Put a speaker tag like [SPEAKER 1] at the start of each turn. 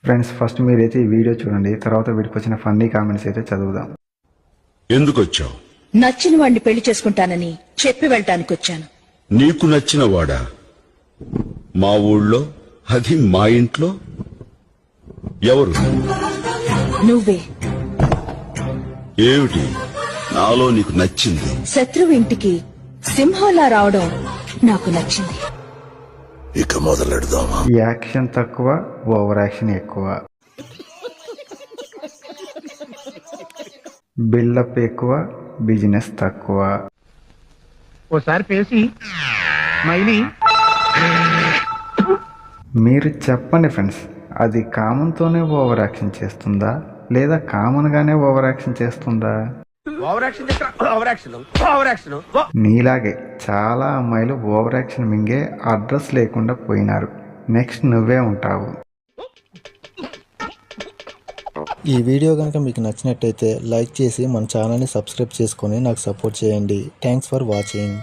[SPEAKER 1] Friends first మీరైతే ఈ video చూడండి, తర్వాత వీడికి వచ్చిన ఫన్నీ కామెంట్స్ అయితే చదువుదాం.
[SPEAKER 2] ఎందుకు వచ్చావు?
[SPEAKER 3] నచ్చిన వాడిని పెళ్లి చేసుకుంటానని చెప్పి వెళ్ళటానికి వచ్చాను.
[SPEAKER 2] నీకు నచ్చిన వాడా? మా ఊళ్ళో, అది మా ఇంట్లో? ఎవరు?
[SPEAKER 3] నువ్వే.
[SPEAKER 2] ఏమిటి నాలో నీకు నచ్చింది?
[SPEAKER 3] శత్రువు ఇంటికి సింహంలా రావడం నాకు నచ్చింది.
[SPEAKER 2] ఇక మొదలెడదామా?
[SPEAKER 1] యాక్షన్ తక్కువ, ఓవర్ యాక్షన్ ఎక్కువ. బిల్డప్ ఎక్కువ, బిజినెస్ తక్కువ.
[SPEAKER 4] ఓసారి పేసి మైలి
[SPEAKER 1] మీరు చెప్పండి ఫ్రెండ్స్, అది కామన్తోనే ఓవర్ యాక్షన్ చేస్తుందా లేదా కామన్గానే ఓవర్ యాక్షన్ చేస్తుందా? నీలాగే చాలా అమ్మాయిలు ఓవర్ యాక్షన్ మింగే అడ్రస్ లేకుండా పోయినారు. నెక్స్ట్ నువ్వే ఉంటావు.
[SPEAKER 5] ఈ వీడియో కనుక మీకు నచ్చినట్టయితే లైక్ చేసి మన ఛానల్ని సబ్స్క్రైబ్ చేసుకొని నాకు సపోర్ట్ చేయండి. Thanks for watching.